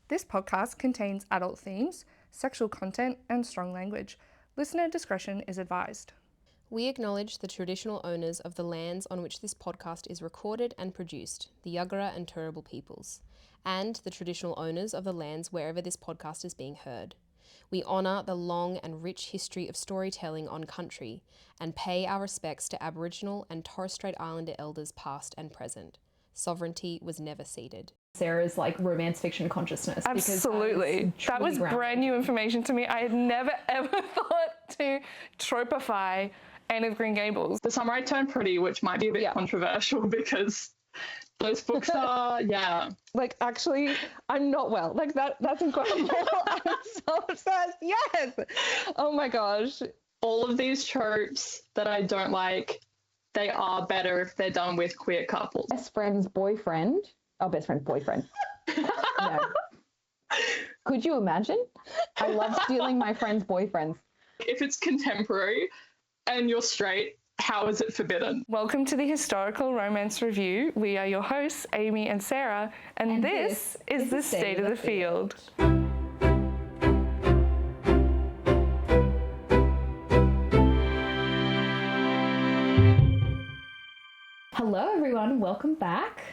This podcast contains adult themes, sexual content, and strong language. Listener discretion is advised. We acknowledge the traditional owners of the lands on which this podcast is recorded and produced, the Jagera and Turrbal peoples, and the traditional owners of the lands wherever this podcast is being heard. We honour the long and rich history of storytelling on country and pay our respects to Aboriginal and Torres Strait Islander elders past and present. Sovereignty was never ceded. Sarah's like romance fiction consciousness. Absolutely. That was brand new information to me. I had never ever thought to trope-ify Anne of Green Gables. The Summer I Turned Pretty, which might be a bit controversial because those books are, Like, actually, I'm not well. Like, that's incredible. I'm so obsessed. Yes. Oh my gosh. All of these tropes that I don't like, they are better if they're done with queer couples. Best friend's boyfriend. Oh, best friend's boyfriend. No. Could you imagine? I love stealing my friend's boyfriends. If it's contemporary and you're straight, how is it forbidden? Welcome to the Historical Romance Review. We are your hosts, Amy and Sarah, and this is the State of the Field. Hello everyone, welcome back.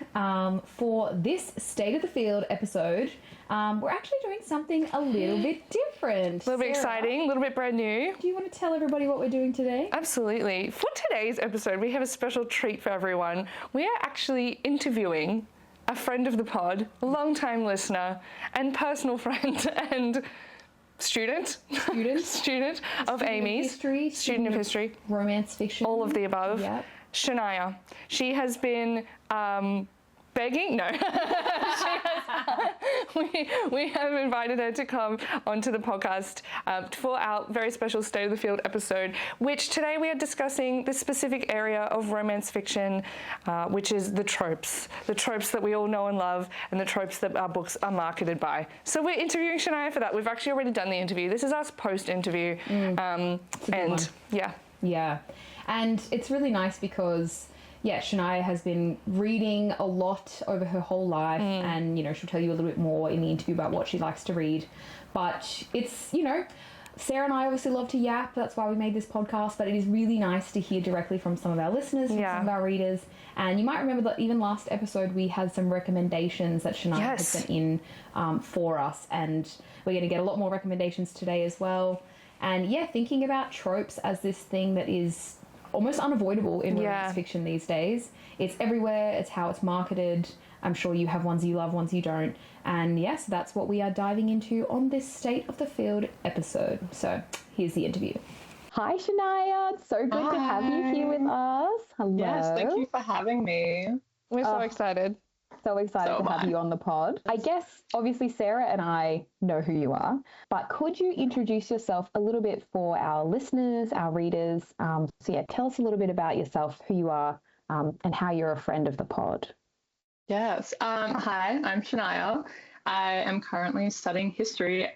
For this State of the Field episode, we're actually doing something a little bit different. A little bit Sarah, exciting, a little bit brand new. Do you want to tell everybody what we're doing today? Absolutely. For today's episode, we have a special treat for everyone. We are actually interviewing a friend of the pod, a long-time listener and personal friend and student of Amy's. Student of history. Romance fiction. All of the above. Yep. Shania. She has been begging. No. we have invited her to come onto the podcast for our very special State of the Field episode, which today we are discussing the specific area of romance fiction, which is the tropes that we all know and love, and the tropes that our books are marketed by. So we're interviewing Shania for that. We've actually already done the interview. This is our post-interview. Yeah. And it's really nice because, Shania has been reading a lot over her whole life and, she'll tell you a little bit more in the interview about what she likes to read. But it's, Sarah and I obviously love to yap. That's why we made this podcast. But it is really nice to hear directly from some of our listeners, from some of our readers. And you might remember that even last episode we had some recommendations that Shania had sent in for us. And we're going to get a lot more recommendations today as well. And thinking about tropes as this thing that is almost unavoidable in romance fiction these days. It's everywhere. It's how it's marketed. I'm sure you have ones you love, ones you don't. And yes, that's what we are diving into on this State of the Field episode. So here's the interview. Hi, Shania. It's so good to have you here with us. Hello. Yes, thank you for having me. We're so excited. So excited to have you on the pod. I guess, obviously, Sarah and I know who you are, but could you introduce yourself a little bit for our listeners, our readers? Tell us a little bit about yourself, who you are, and how you're a friend of the pod. Yes. Hi, I'm Shania. I am currently studying history.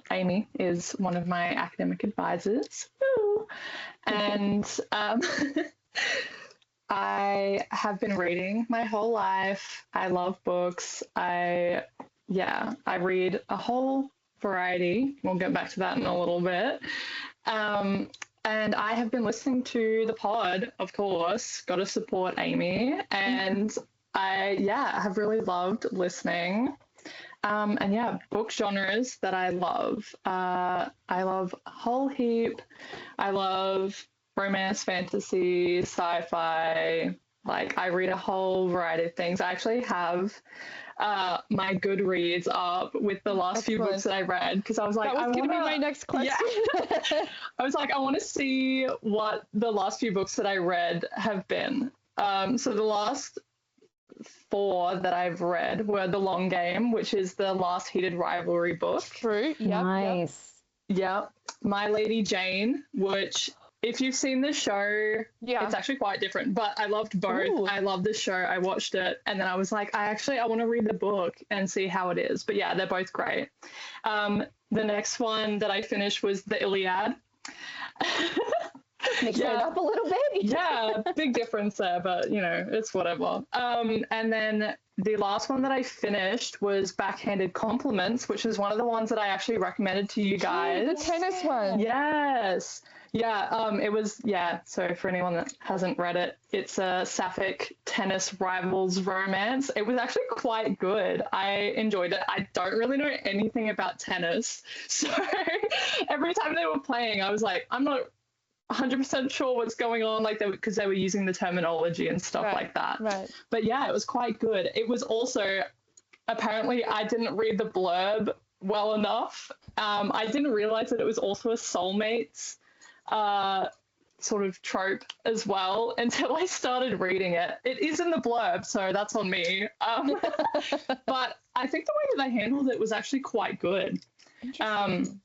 Amy is one of my academic advisors. And I have been reading my whole life. I love books. I read a whole variety. We'll get back to that in a little bit. And I have been listening to the pod, of course. Got to support Amy. And I have really loved listening. Book genres that I love. I love a whole heap. I love romance, fantasy, sci-fi. Like, I read a whole variety of things. I actually have my Goodreads up with the last few books that I read, because I was like, that was going to be my next question. Yeah. I was like, I want to see what the last few books that I read have been. So the last 4 that I've read were The Long Game, which is the last heated rivalry book. True. Nice. Yeah. My Lady Jane, which, if you've seen the show, it's actually quite different, but I loved both. Ooh. I loved the show. I watched it, and then I was like, I want to read the book and see how it is. But they're both great. The next one that I finished was The Iliad. Mix it up a little bit. Yeah, big difference there, but it's whatever. And then the last one that I finished was Backhanded Compliments, which is one of the ones that I actually recommended to you guys. The tennis one. Yes. Yeah, it was, so for anyone that hasn't read it, it's a sapphic tennis rivals romance. It was actually quite good. I enjoyed it. I don't really know anything about tennis, so every time they were playing, I was like, I'm not 100% sure what's going on, like, because they were using the terminology and stuff like that. Right. But yeah, it was quite good. It was also, apparently, I didn't read the blurb well enough. I didn't realize that it was also a soulmates sort of trope as well until I started reading it. It is in the blurb, so that's on me. But I think the way that they handled it was actually quite good. And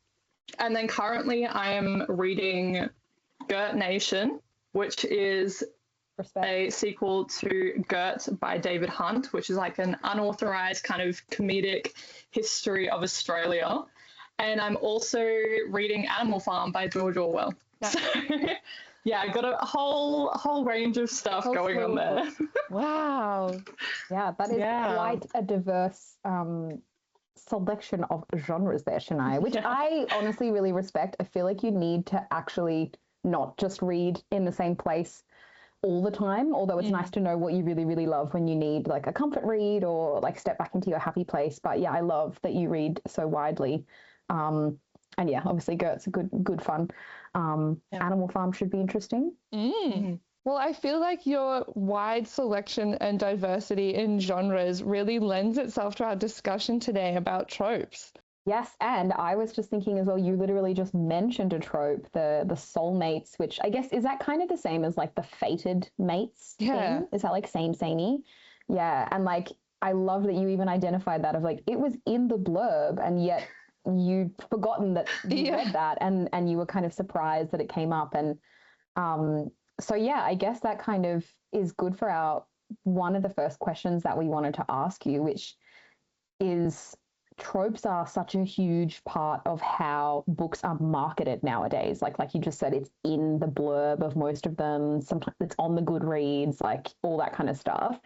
then currently I am reading Gert Nation, which is a sequel to Gert by David Hunt, which is like an unauthorized kind of comedic history of Australia. And I'm also reading Animal Farm by George Orwell. So, yeah, I got a whole range of stuff going on there. Wow. Yeah, that is quite a diverse selection of genres there, Shania, which I honestly really respect. I feel like you need to actually not just read in the same place all the time, although it's nice to know what you really, really love when you need like a comfort read or like step back into your happy place. But yeah, I love that you read so widely. And yeah, obviously Gert's a good fun. Animal Farm should be interesting. Well, I feel like your wide selection and diversity in genres really lends itself to our discussion today about tropes. Yes, and I was just thinking as well, you literally just mentioned a trope, the soulmates, which I guess, is that kind of the same as like the fated mates thing? Is that like samey? Yeah, and like, I love that you even identified that of like, it was in the blurb and yet you'd forgotten that you read that and you were kind of surprised that it came up. And so yeah, I guess that kind of is good for one of the first questions that we wanted to ask you, which is, tropes are such a huge part of how books are marketed nowadays. Like you just said, it's in the blurb of most of them. Sometimes it's on the Goodreads, like all that kind of stuff.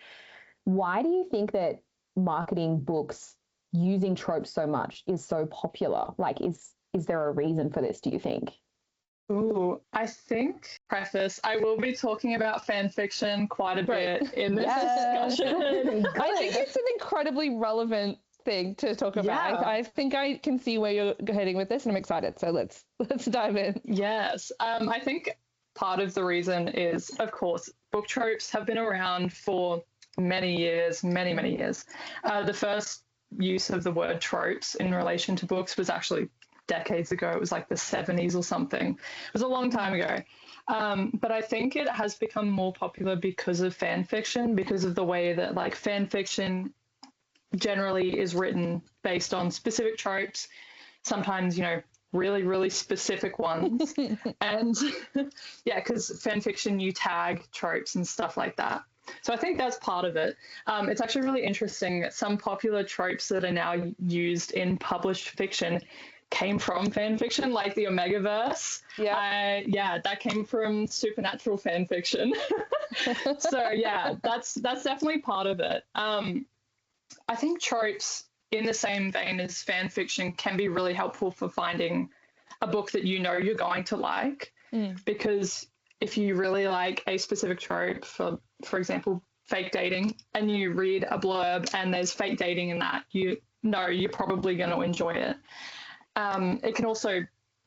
Why do you think that marketing books using tropes so much is so popular? Like, is there a reason for this, do you think? Ooh, I think, preface, I will be talking about fan fiction quite a bit in this discussion. I think it's an incredibly relevant thing to talk about. I think I can see where you're heading with this and I'm excited. So let's dive in. Yes. I think part of the reason is, of course, book tropes have been around for many years, many years. The first use of the word tropes in relation to books was actually decades ago. It was like the 70s or something. It was a long time ago. But I think it has become more popular because of fan fiction, because of the way that like fan fiction generally is written based on specific tropes, sometimes, really, really specific ones. And yeah, because fan fiction, you tag tropes and stuff like that. So I think that's part of it. It's actually really interesting that some popular tropes that are now used in published fiction came from fan fiction, like the Omegaverse. That came from supernatural fan fiction. So yeah, that's definitely part of it. I think tropes, in the same vein as fan fiction, can be really helpful for finding a book that you're going to like. Because if you really like a specific trope, for example, fake dating, and you read a blurb and there's fake dating in that, you're probably going to enjoy it. It can also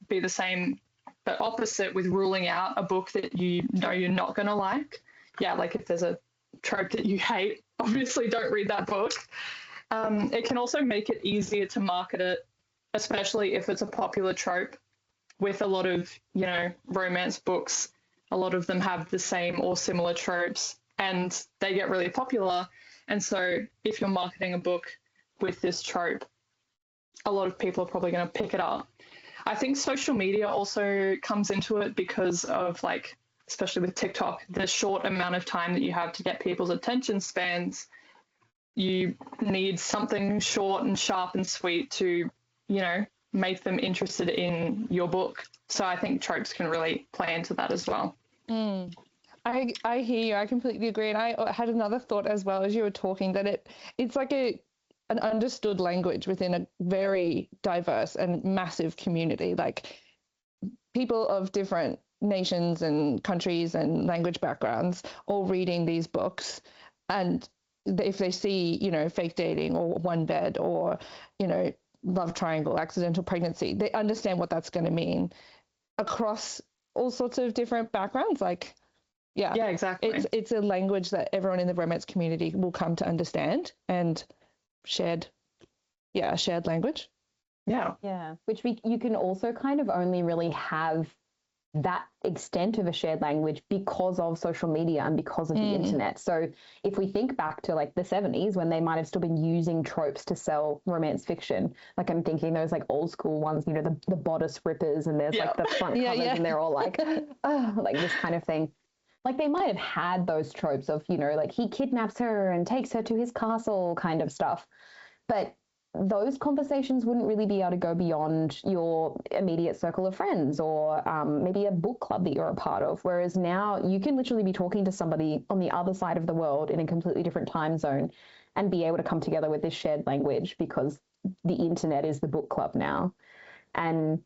be the same but opposite with ruling out a book that you're not going to like. Yeah, like if there's a trope that you hate, obviously don't read that book. It can also make it easier to market it, especially if it's a popular trope. With a lot of, romance books, a lot of them have the same or similar tropes and they get really popular. And so if you're marketing a book with this trope, a lot of people are probably going to pick it up. I think social media also comes into it because of, like, especially with TikTok, the short amount of time that you have to get people's attention spans. You need something short and sharp and sweet to, make them interested in your book. So I think tropes can really play into that as well. I hear you. I completely agree. And I had another thought as well as you were talking, that it's like an understood language within a very diverse and massive community. Like people of different nations and countries and language backgrounds all reading these books, and if they see, fake dating or one bed or, love triangle, accidental pregnancy, they understand what that's going to mean across all sorts of different backgrounds. Like, yeah, exactly. It's a language that everyone in the romance community will come to understand, and shared language. Yeah, which you can also kind of only really have that extent of a shared language because of social media and because of the internet. So if we think back to like the 70s, when they might have still been using tropes to sell romance fiction, like I'm thinking those like old school ones, the bodice rippers, and there's like the front covers and they're all like, like this kind of thing. Like they might have had those tropes of, like he kidnaps her and takes her to his castle kind of stuff. But those conversations wouldn't really be able to go beyond your immediate circle of friends, or maybe a book club that you're a part of. Whereas now you can literally be talking to somebody on the other side of the world in a completely different time zone and be able to come together with this shared language because the internet is the book club now. And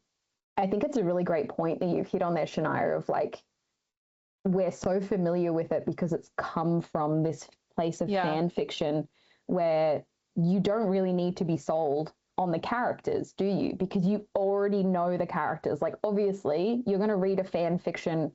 I think it's a really great point that you've hit on there, Shania, of like, we're so familiar with it because it's come from this place of fan fiction where you don't really need to be sold on the characters, do you? Because you already know the characters. Like, obviously, you're going to read a fan fiction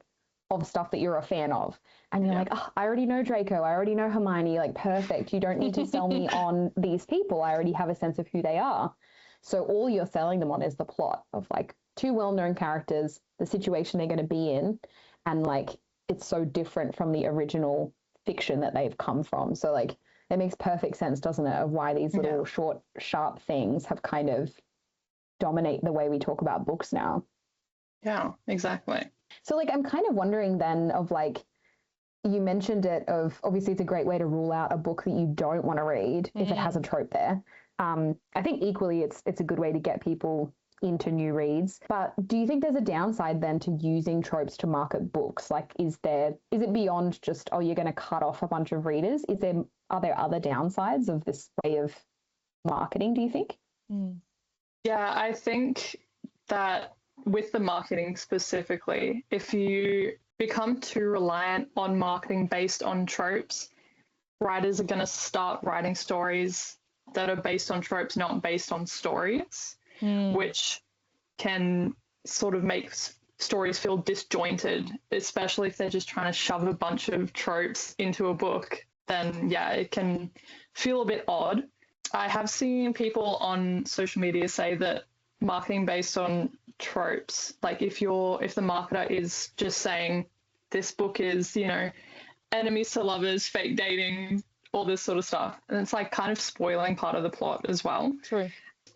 of stuff that you're a fan of. And you're like, oh, I already know Draco. I already know Hermione. Like, perfect. You don't need to sell me on these people. I already have a sense of who they are. So all you're selling them on is the plot of, like, two well-known characters, the situation they're going to be in, and, like, it's so different from the original fiction that they've come from. So, like, it makes perfect sense, doesn't it, of why these little short, sharp things have kind of dominate the way we talk about books now. Yeah, exactly. So, like, I'm kind of wondering then of, like, you mentioned it of, obviously it's a great way to rule out a book that you don't want to read if it has a trope there. I think equally it's a good way to get people into new reads. But do you think there's a downside then to using tropes to market books? Like, is it beyond just, oh, you're going to cut off a bunch of readers? Are there other downsides of this way of marketing, do you think? Yeah, I think that with the marketing specifically, if you become too reliant on marketing based on tropes, writers are going to start writing stories that are based on tropes, not based on stories, which can sort of make stories feel disjointed, especially if they're just trying to shove a bunch of tropes into a book. Then, yeah, it can feel a bit odd. I have seen people on social media say that marketing based on tropes, like if the marketer is just saying this book is, enemies to lovers, fake dating, all this sort of stuff, and it's like kind of spoiling part of the plot as well. True.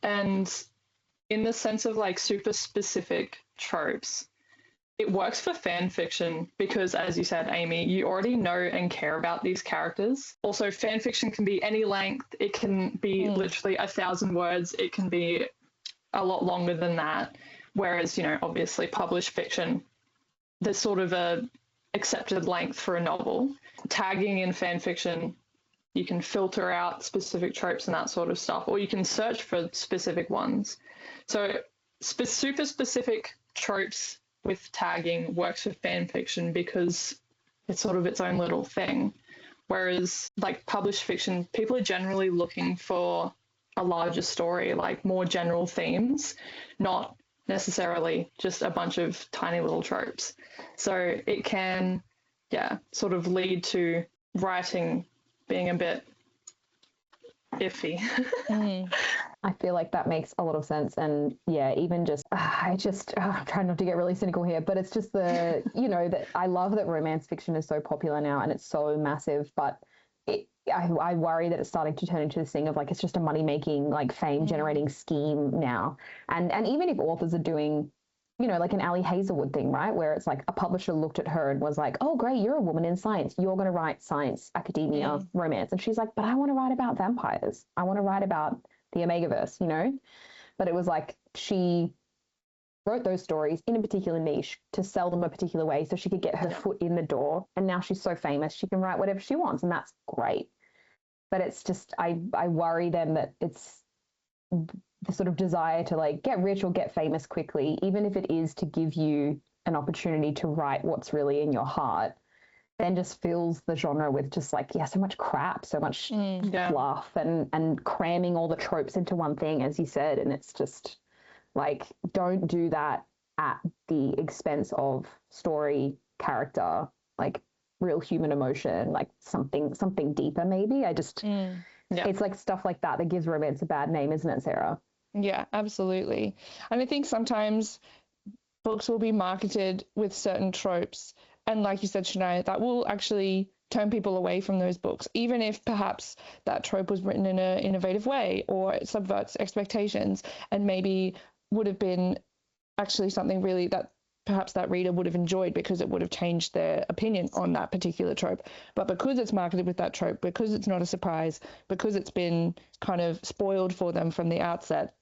And in the sense of like super specific tropes, it works for fan fiction because, as you said, Amy, you already know and care about these characters. Also, fan fiction can be any length. It can be literally 1,000 words. It can be a lot longer than that. Whereas, obviously published fiction, there's sort of a accepted length for a novel. Tagging in fan fiction, you can filter out specific tropes and that sort of stuff, or you can search for specific ones. So super specific tropes with tagging works for fan fiction because it's sort of its own little thing. Whereas like published fiction, people are generally looking for a larger story, like more general themes, not necessarily just a bunch of tiny little tropes. So it can, sort of lead to writing being a bit iffy. I feel like that makes a lot of sense. And even just, I'm trying not to get really cynical here, but it's just that I love that romance fiction is so popular now and it's so massive, but I worry that it's starting to turn into this thing of like, it's just a money-making, like fame-generating scheme now. And even if authors are doing, like an Ali Hazelwood thing, right? Where it's like a publisher looked at her and was like, oh, great, you're a woman in science. You're going to write science, academia, romance. And she's like, but I want to write about vampires. I want to write about the Omegaverse, But it was like she wrote those stories in a particular niche to sell them a particular way so she could get her foot in the door. And now she's so famous, she can write whatever she wants, and that's great. But it's just, I worry then that it's the sort of desire to like get rich or get famous quickly, even if it is to give you an opportunity to write what's really in your heart, then just fills the genre with just like, so much crap, so much fluff and cramming all the tropes into one thing, as you said. And it's just like, don't do that at the expense of story, character, like real human emotion, like something deeper maybe. I just, it's like stuff like that gives romance a bad name, isn't it, Sarah? Yeah, absolutely. And I think sometimes books will be marketed with certain tropes, and like you said, Shania, that will actually turn people away from those books, even if perhaps that trope was written in an innovative way or it subverts expectations and maybe would have been actually something really that perhaps that reader would have enjoyed because it would have changed their opinion on that particular trope. But because it's marketed with that trope, because it's not a surprise, because it's been kind of spoiled for them from the outset,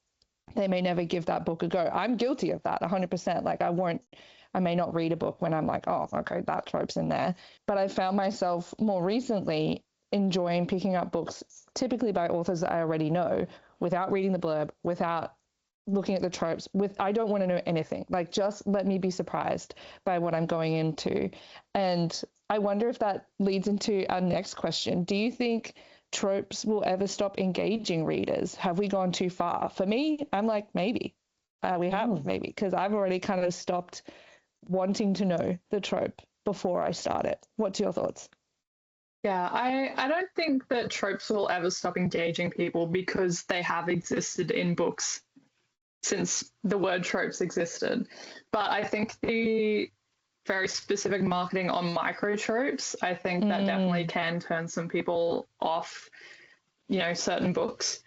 they may never give that book a go. I'm guilty of that 100%. Like I may not read a book when I'm like, oh, okay, that trope's in there. But I found myself more recently enjoying picking up books typically by authors that I already know without reading the blurb, without looking at the tropes. I don't want to know anything. Like, just let me be surprised by what I'm going into. And I wonder if that leads into our next question. Do you think tropes will ever stop engaging readers? Have we gone too far? For me, I'm like, maybe. We have, maybe, because I've already kind of stopped wanting to know the trope before I start it. What's your thoughts? Yeah, I don't think that tropes will ever stop engaging people because they have existed in books since the word tropes existed. But I think the very specific marketing on micro tropes, I think that definitely can turn some people off, certain books.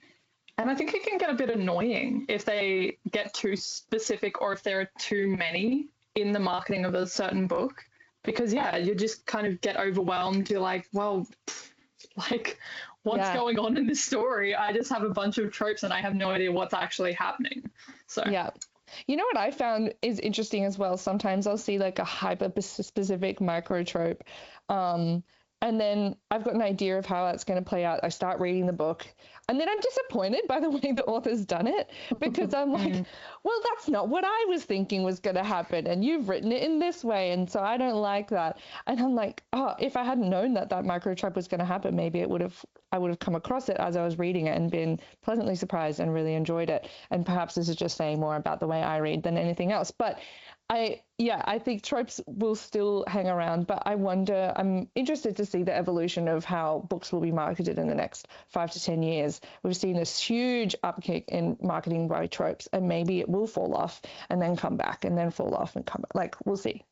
And I think it can get a bit annoying if they get too specific or if there are too many in the marketing of a certain book, because you just kind of get overwhelmed. You're like, well, like, what's going on in this story? I just have a bunch of tropes and I have no idea what's actually happening. So you know what I found is interesting as well, sometimes I'll see like a hyper specific micro trope, and then I've got an idea of how that's going to play out. I start reading the book, and then I'm disappointed by the way the author's done it, because I'm like, well, that's not what I was thinking was going to happen, and you've written it in this way, and so I don't like that. And I'm like, oh, if I hadn't known that that micro trope was going to happen, maybe I would have come across it as I was reading it and been pleasantly surprised and really enjoyed it. And perhaps this is just saying more about the way I read than anything else. But I think tropes will still hang around, but I'm interested to see the evolution of how books will be marketed in the next 5 to 10 years. We've seen this huge upkick in marketing by tropes, and maybe it will fall off and then come back and then fall off and come back. Like, we'll see.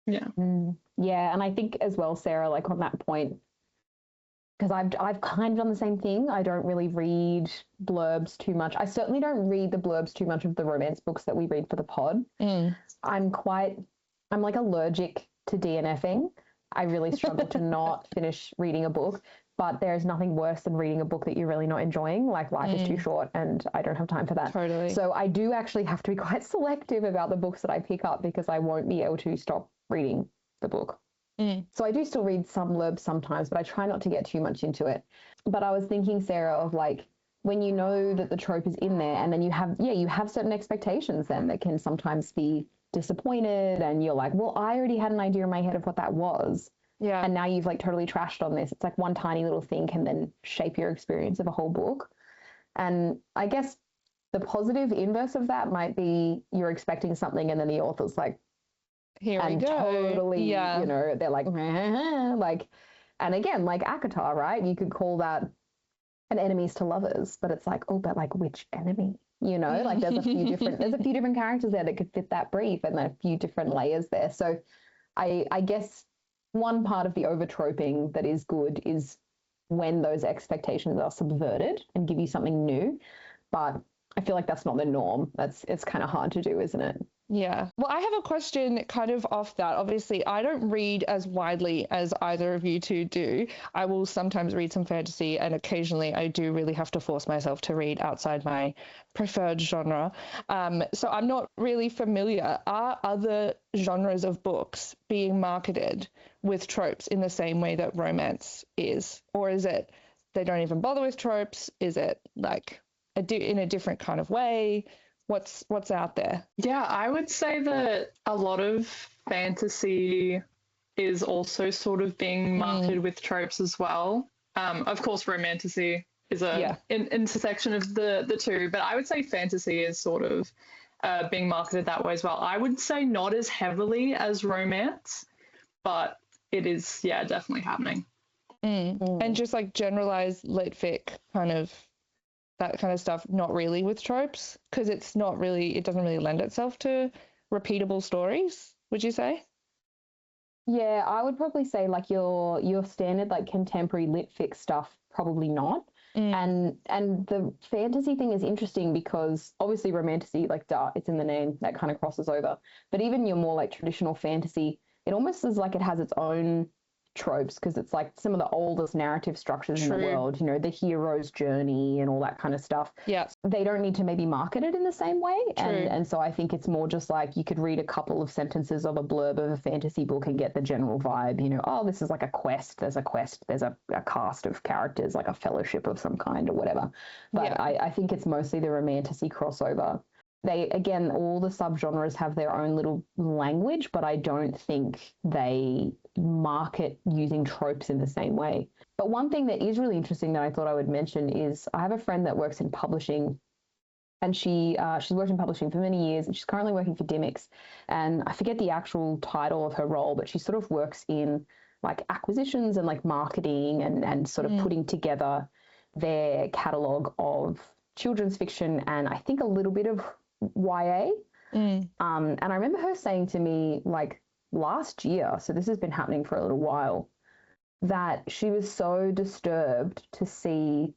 Yeah. Yeah. And I think as well, Sarah, like on that point, because I've kind of done the same thing. I don't really read blurbs too much. I certainly don't read the blurbs too much of the romance books that we read for the pod. I'm like allergic to DNFing. I really struggle to not finish reading a book, but there's nothing worse than reading a book that you're really not enjoying. Like, life is too short and I don't have time for that. Totally. So I do actually have to be quite selective about the books that I pick up, because I won't be able to stop reading the book. So I do still read some blurbs sometimes, but I try not to get too much into it. But I was thinking, Sarah, of like, when you know that the trope is in there, and then you have certain expectations then that can sometimes be disappointed, and you're like, well, I already had an idea in my head of what that was. Yeah. And now you've like totally trashed on this. It's like one tiny little thing can then shape your experience of a whole book. And I guess the positive inverse of that might be you're expecting something and then the author's like, here we go. Totally, they're like, like, and again, like ACOTAR, right? You could call that an enemies to lovers, but it's like, oh, but like which enemy? Like there's a few different characters there that could fit that brief, and a few different layers there. So I guess one part of the over-troping that is good is when those expectations are subverted and give you something new. But I feel like that's not the norm. It's kind of hard to do, isn't it? Yeah. Well, I have a question kind of off that. Obviously, I don't read as widely as either of you two do. I will sometimes read some fantasy, and occasionally I do really have to force myself to read outside my preferred genre. So I'm not really familiar. Are other genres of books being marketed with tropes in the same way that romance is? Or is it they don't even bother with tropes? Is it like in a different kind of way? What's out there? Yeah, I would say that a lot of fantasy is also sort of being marketed with tropes as well. Of course, romantasy is a intersection of the two, but I would say fantasy is sort of being marketed that way as well. I would say not as heavily as romance, but it is, yeah, definitely happening. And just like generalized lit fic kind of that kind of stuff, not really with tropes, because it doesn't really lend itself to repeatable stories, would you say? Yeah, I would probably say like your standard like contemporary lit fic stuff, probably not. And the fantasy thing is interesting because obviously romantasy, like duh, it's in the name, that kind of crosses over. But even your more like traditional fantasy, it almost is like it has its own tropes because it's like some of the oldest narrative structures in the world, you know, the hero's journey and all that kind of stuff. Yeah. They don't need to maybe market it in the same way. And so I think it's more just like you could read a couple of sentences of a blurb of a fantasy book and get the general vibe, you know, oh, this is like a quest, there's a cast of characters, like a fellowship of some kind or whatever. But I think it's mostly the romantasy crossover. They, again, all the subgenres have their own little language, but I don't think they market using tropes in the same way. But one thing that is really interesting that I thought I would mention is I have a friend that works in publishing, and she's worked in publishing for many years, and she's currently working for Dimmicks. And I forget the actual title of her role, but she sort of works in like acquisitions and like marketing and sort of putting together their catalogue of children's fiction and I think a little bit of YA. And I remember her saying to me like last year, so this has been happening for a little while, that she was so disturbed to see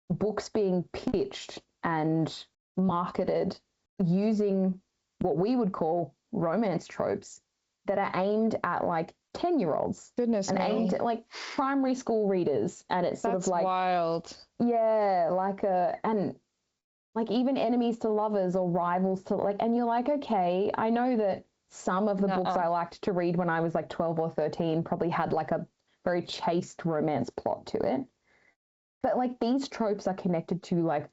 books being pitched and marketed using what we would call romance tropes that are aimed at like 10-year-olds. Goodness and me. aimed at like primary school readers. And it's sort That's of like wild. Yeah, and like even enemies to lovers or rivals to like, and you're like, okay, I know that some of the books I liked to read when I was like 12 or 13 probably had like a very chaste romance plot to it. But like these tropes are connected to like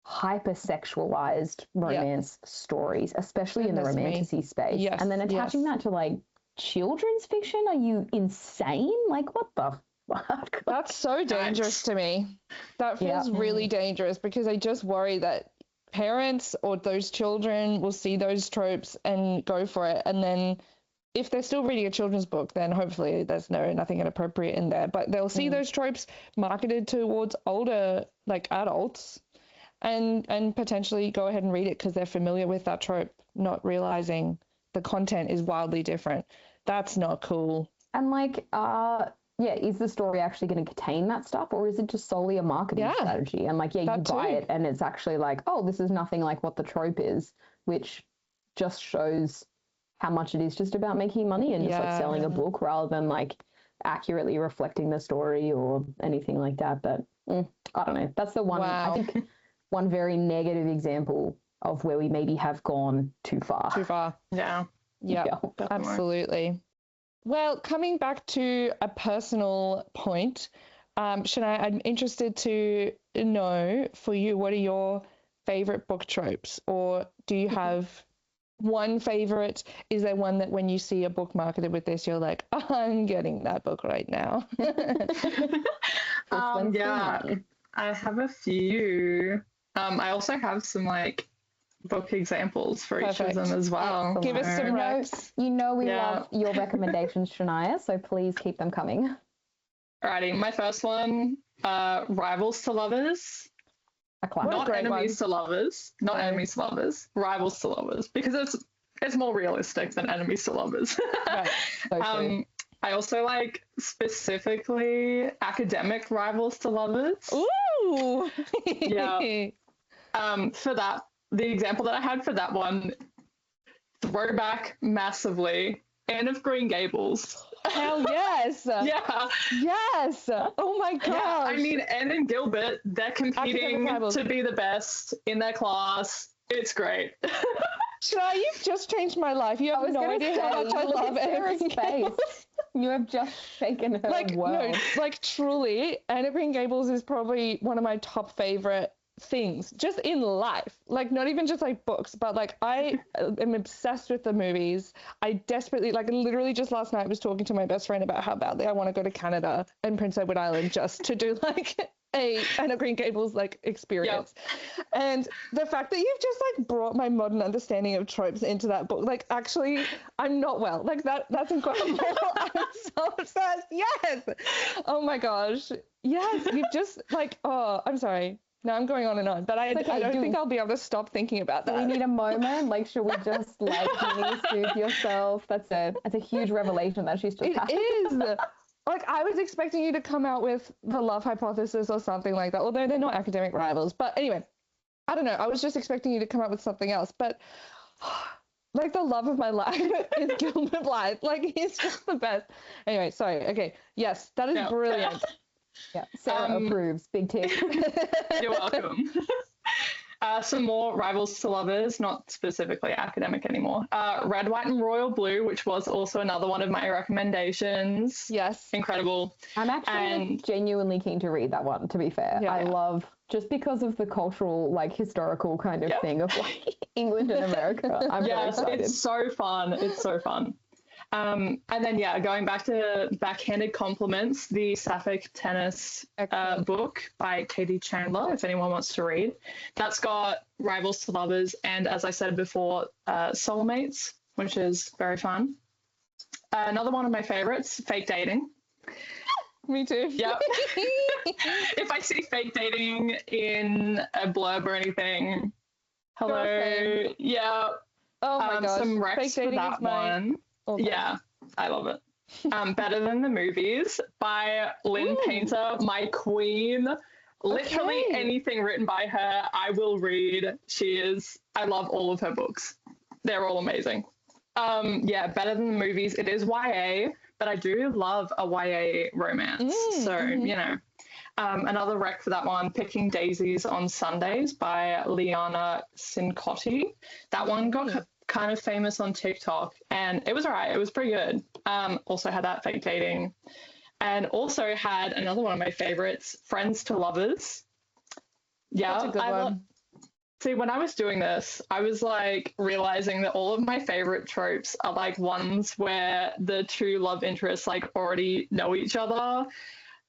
hypersexualized romance stories, especially in the romantasy space. Yes, and then attaching that to like children's fiction, are you insane? Like what the fuck? That's so dangerous to me. That feels really dangerous because I just worry that parents or those children will see those tropes and go for it. And then if they're still reading a children's book, then hopefully there's nothing inappropriate in there. But they'll see those tropes marketed towards older, like adults, and potentially go ahead and read it because they're familiar with that trope, not realizing the content is wildly different. That's not cool. And like, is the story actually going to contain that stuff, or is it just solely a marketing strategy? And like, you buy it and it's actually like, oh, this is nothing like what the trope is, which just shows how much it is just about making money and just like selling a book rather than like accurately reflecting the story or anything like that. But I don't know. That's the one, I think, one very negative example of where we maybe have gone too far. Yeah, absolutely. Well, coming back to a personal point, Shania, I'm interested to know for you, what are your favorite book tropes? Or do you have one favorite? Is there one that when you see a book marketed with this, you're like, oh, I'm getting that book right now? I have a few. I also have some like book examples for each of them as well. Excellent. Give us some recs. You know we love your recommendations, Shania, so please keep them coming. Alrighty, my first one, Rivals to Lovers. A classic. Not enemies to lovers. Not enemies to lovers. Rivals to lovers. Because it's more realistic than enemies to lovers. Right. So true. I also like specifically academic rivals to lovers. Ooh. Yeah. For that, the example that I had for that one, throwback massively. Anne of Green Gables. Hell yes. Yeah. Yes. Oh my gosh. Yeah, I mean, Anne and Gilbert, they're competing rivals. to be the best in their class. It's great. Shania, you've just changed my life. You have no idea how much I love Anne of Green Gables. You have just shaken her Like, world. no, like truly, Anne of Green Gables is probably one of my top favorite things just in life. Like, not even just like books, but like I am obsessed with the movies. I desperately, like, literally just last night was talking to my best friend about how badly I want to go to Canada and Prince Edward Island just to do like a Anne of Green Gables like experience. Yep. And the fact that you've just like brought my modern understanding of tropes into that book, like, actually I'm not well. Like that's incredible. I'm so obsessed. Yes. Oh my gosh. Yes. You've just like, oh, I'm sorry. No, I'm going on and on, but I don't think I'll be able to stop thinking about that. We need a moment. Like, should we just like mini soothe yourself? That's a huge revelation that she's just had. It is. Like, I was expecting you to come out with the love hypothesis or something like that, although they're not academic rivals. But anyway, I don't know. I was just expecting you to come out with something else. But like, the love of my life is Gilbert Blythe. Like, he's just the best. Anyway, sorry. Okay. Yes, that is brilliant. Yeah, Sarah approves. Big tick. You're welcome. Some more rivals to lovers, not specifically academic anymore. Red, White, and Royal Blue, which was also another one of my recommendations. Yes. Incredible. I'm actually genuinely keen to read that one, to be fair. I love, just because of the cultural, like, historical kind of thing of, like, England and America. I'm very excited. It's so fun. It's so fun. And then, going back to Backhanded Compliments, the Sapphic Tennis book by Katie Chandler, if anyone wants to read. That's got rivals to lovers and, as I said before, soulmates, which is very fun. Another one of my favorites, Fake Dating. Me too. Yep. If I see fake dating in a blurb or anything, hello. Yeah. Oh my gosh. Some recs for that one. Okay. Yeah, I love it. Better Than the Movies by Lynn Painter, my queen. Literally anything written by her, I will read. I love all of her books. They're all amazing. Better Than the Movies. It is YA, but I do love a YA romance. Another rec for that one, Picking Daisies on Sundays by Liana Cincotti. That one got kind of famous on TikTok, and it was alright. It was pretty good. Also had that Fake Dating, and also had another one of my favorites, Friends to Lovers. Yeah, that's a good one. See, when I was doing this, I was like realizing that all of my favorite tropes are like ones where the two love interests like already know each other.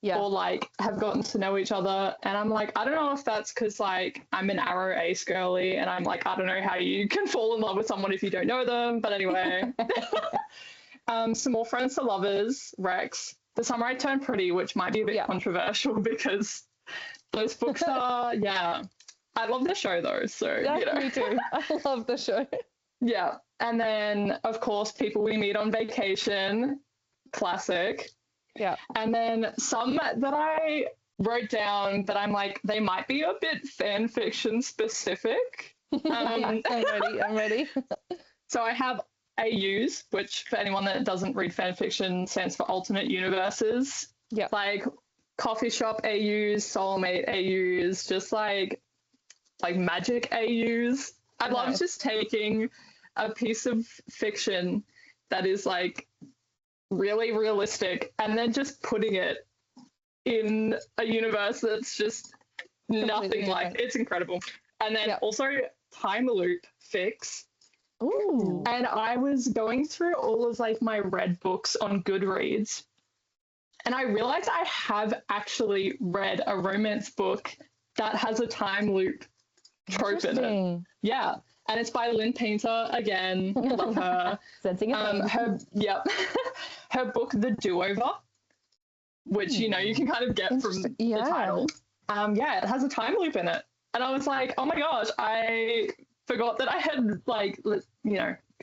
Yeah. Or like have gotten to know each other. And I'm like, I don't know if that's because like I'm an arrow ace girly and I'm like, I don't know how you can fall in love with someone if you don't know them. But anyway, some more Friends to Lovers, Rex, The Summer I Turned Pretty, which might be a bit controversial because those books are, I love the show though. So, me too. I love the show. Yeah. And then, of course, People We Meet on Vacation, classic. Yeah. And then some that I wrote down that I'm like, they might be a bit fan fiction specific. I'm ready. So I have AUs, which for anyone that doesn't read fan fiction stands for alternate universes. Yeah. Like coffee shop AUs, soulmate AUs, just like magic AUs. I love just taking a piece of fiction that is like really realistic and then just putting it in a universe that's just nothing like. It's incredible. And then also time loop fics. Ooh. And I was going through all of like my read books on Goodreads, and I realized I have actually read a romance book that has a time loop trope in it. Yeah. And it's by Lynn Painter again. Love her. Sensing a her book, The Do-Over, which, you can kind of get from the title. It has a time loop in it. And I was like, oh my gosh, I forgot that I had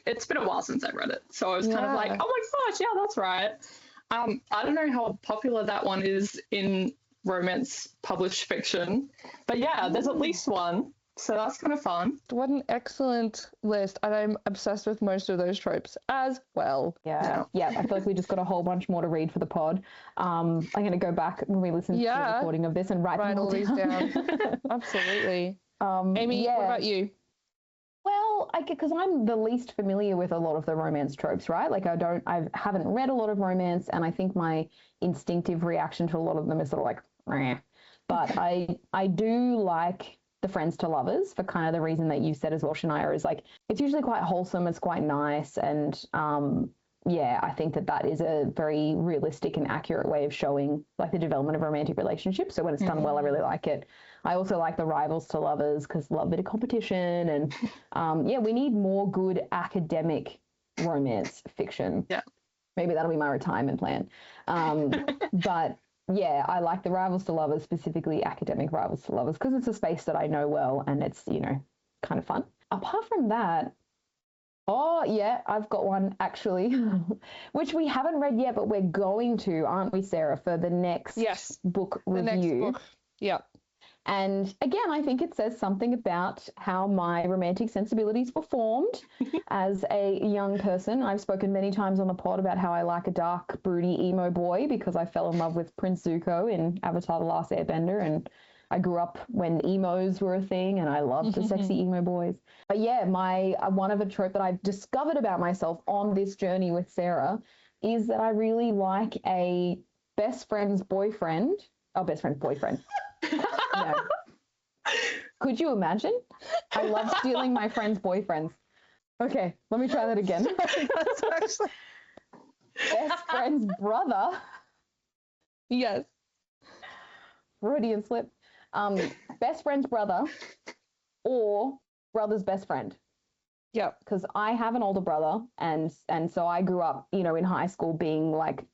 it's been a while since I read it. So I was kind of like, oh my gosh, yeah, that's right. I don't know how popular that one is in romance published fiction. But yeah, there's at least one. So that's kind of fun. What an excellent list. And I'm obsessed with most of those tropes as well. Yeah. I feel like we just got a whole bunch more to read for the pod. I'm going to go back when we listen to the recording of this and write them all these down. Absolutely. Amy, what about you? Well, because I'm the least familiar with a lot of the romance tropes, right? Like I haven't read a lot of romance, and I think my instinctive reaction to a lot of them is sort of like, meh. But I do like the friends to lovers for kind of the reason that you said as well, Shania, is like, it's usually quite wholesome, it's quite nice, and I think that is a very realistic and accurate way of showing like the development of romantic relationships. So when it's done well, I really like it. I also like the rivals to lovers because love a bit of competition, and we need more good academic romance fiction. Yeah, maybe that'll be my retirement plan. But yeah, I like the rivals to lovers, specifically academic rivals to lovers, because it's a space that I know well and it's, kind of fun. Apart from that, I've got one actually, which we haven't read yet, but we're going to, aren't we, Sarah, for the next book review? The next book. Yeah. And again, I think it says something about how my romantic sensibilities were formed as a young person. I've spoken many times on the pod about how I like a dark, broody emo boy because I fell in love with Prince Zuko in Avatar: The Last Airbender, and I grew up when emos were a thing, and I loved the sexy emo boys. But yeah, one of a trope that I've discovered about myself on this journey with Sarah is that I really like a best friend's boyfriend. No. Could you imagine? I love stealing my friends' boyfriends. Okay, let me try that again. That's actually best friend's brother. Yes. Freudian slip. Best friend's brother or brother's best friend. Yeah. Because I have an older brother, and so I grew up, in high school being like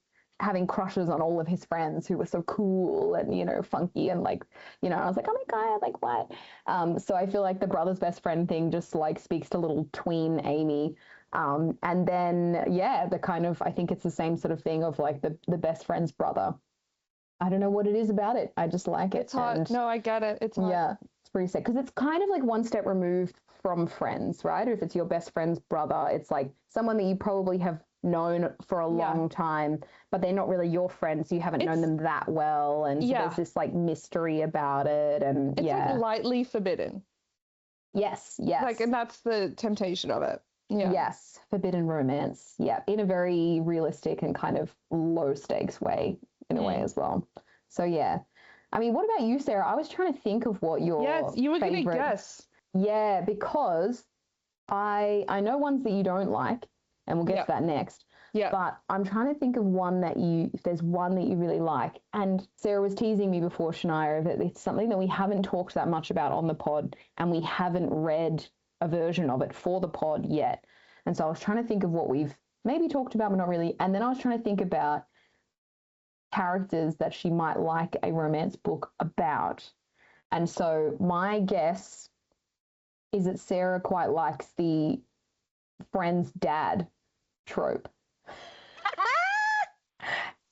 having crushes on all of his friends who were so cool and, funky and like, I was like, oh my God, like what? So I feel like the brother's best friend thing just like speaks to little tween Amy. And then, the kind of, I think it's the same sort of thing of like the best friend's brother. I don't know what it is about it. I just like it. It's hot. No, I get it. It's hot. Yeah, it's pretty sick. Because it's kind of like one step removed from friends, right? Or if it's your best friend's brother, it's like someone that you probably have known for a long time, but they're not really your friends. So you haven't known them that well. And so there's this like mystery about it. And it's like lightly forbidden. Yes. Like, and that's the temptation of it. Yeah. Yes. Forbidden romance. Yeah. In a very realistic and kind of low stakes way, in a way as well. So yeah. I mean, what about you, Sarah? I was trying to think of what your you were going to guess. Yeah, because I know ones that you don't like, and we'll get to that next. Yeah. But I'm trying to think of one if there's one that you really like. And Sarah was teasing me before, Shania, that it's something that we haven't talked that much about on the pod, and we haven't read a version of it for the pod yet. And so I was trying to think of what we've maybe talked about, but not really. And then I was trying to think about characters that she might like a romance book about. And so my guess is that Sarah quite likes the friend's dad trope.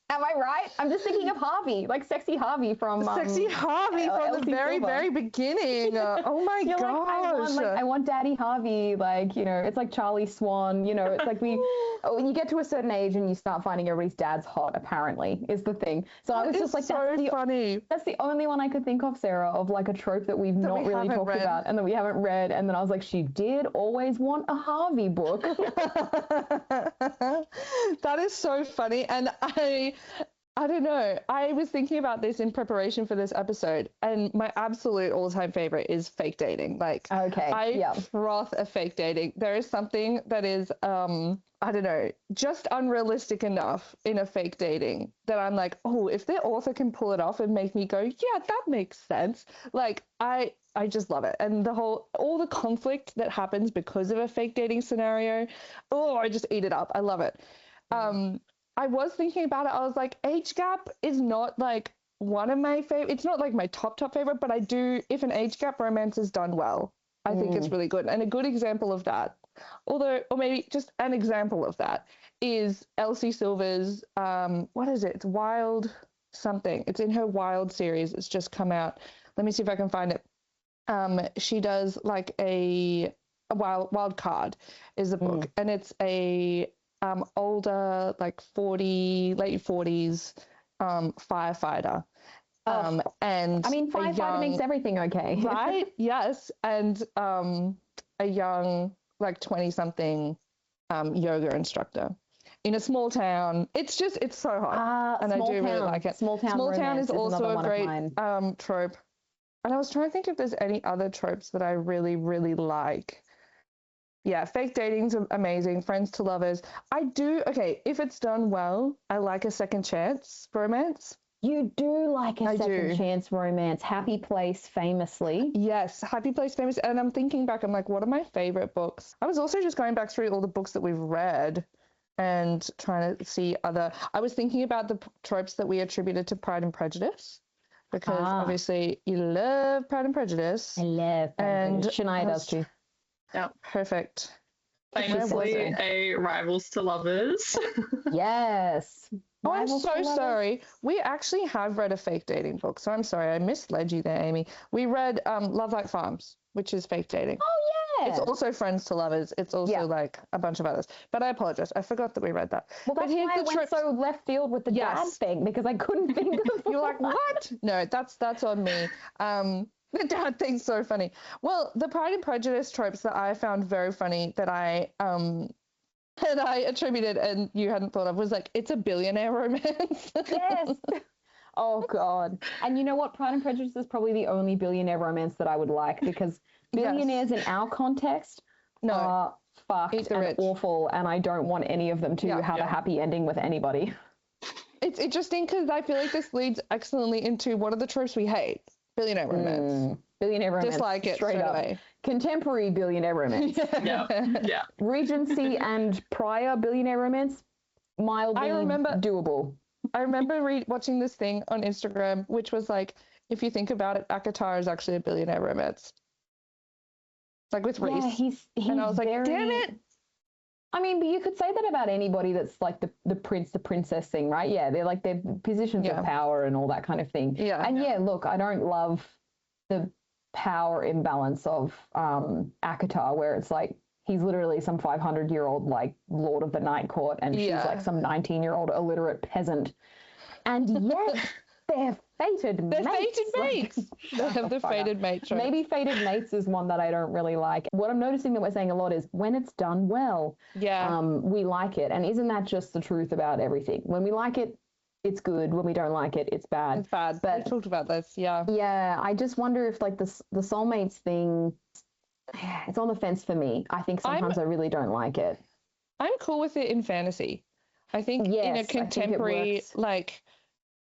Am I right? I'm just thinking of Harvey, like sexy Harvey from the very, very beginning. Oh my gosh. I want Daddy Harvey. Like, it's like Charlie Swan. It's like you get to a certain age and you start finding everybody's dad's hot, apparently, is the thing. So I was just like, funny. That's the only one I could think of, Sarah, of like a trope that we've not really talked about and that we haven't read. And then I was like, she did always want a Harvey book. That is so funny. And I don't know. I was thinking about this in preparation for this episode, and my absolute all-time favorite is fake dating. Like, I froth a fake dating. There is something that is, I don't know, just unrealistic enough in a fake dating that I'm like, oh, if the author can pull it off and make me go, yeah, that makes sense. Like, I just love it. And all the conflict that happens because of a fake dating scenario, I just eat it up. I love it. I was thinking about it. I was like, age gap is not like one of my favorite. It's not like my top favorite, but I do, if an age gap romance is done well, I think it's really good. And a good example of that, or maybe just an example of that, is Elsie Silver's, what is it? It's Wild something. It's in her Wild series. It's just come out. Let me see if I can find it. she does like a wild card is a book, and it's a older, like late 40s firefighter. And I mean, firefighter makes everything okay. right? Yes. And a young, like 20-something yoga instructor in a small town. It's so hot. And I do really like it. Small town is also a great trope. And I was trying to think if there's any other tropes that I really, really like. Yeah, fake dating's amazing. Friends to lovers. If it's done well, I like a second chance romance. You do like a second chance romance. Happy Place, famously. Yes, Happy Place, famous. And I'm thinking back, I'm like, what are my favorite books? I was also just going back through all the books that we've read and trying to see I was thinking about the tropes that we attributed to Pride and Prejudice, because obviously you love Pride and Prejudice. I love Pride and Prejudice. Shania does too. Yeah, perfect. Famously a Rivals to Lovers. Yes. Oh, I'm so sorry. We actually have read a fake dating book, so I'm sorry. I misled you there, Amy. We read Love Like Farms, which is fake dating. Oh, yeah. It's also Friends to Lovers. It's also like a bunch of others. But I apologize. I forgot that we read that. Well, that's why I went so left field with the dad thing, because I couldn't think of You're like, what? No, that's on me. The dad thing's so funny. Well, the Pride and Prejudice tropes that I found very funny that I attributed and you hadn't thought of was like, it's a billionaire romance. Yes. Oh, God. And you know what? Pride and Prejudice is probably the only billionaire romance that I would like, because billionaires in our context are fucked and awful, and I don't want any of them to have a happy ending with anybody. It's interesting because I feel like this leads excellently into what are the tropes we hate. Billionaire romance. Billionaire romance. Dislike it straight away. Contemporary billionaire romance. Yeah. Regency and prior billionaire romance, mildly doable. I remember watching this thing on Instagram, which was like, if you think about it, Akatar is actually a billionaire romance. It's like with Reese. Yeah, he's and I was like, damn it. I mean, but you could say that about anybody that's like the prince, the princess thing, right? Yeah, they're like their positions of power and all that kind of thing. Yeah. And look, I don't love the power imbalance of Akatar, where it's like he's literally some 500-year-old like lord of the night court, and she's like some 19-year-old illiterate peasant. And yet they're fated mates. They're fated mates. They have the fated mate trope. Maybe fated mates is one that I don't really like. What I'm noticing that we're saying a lot is when it's done well, we like it. And isn't that just the truth about everything? When we like it, it's good. When we don't like it, it's bad. It's bad. But we talked about this, Yeah, I just wonder if like the soulmates thing, it's on the fence for me. I think sometimes I really don't like it. I'm cool with it in fantasy. I think in a contemporary like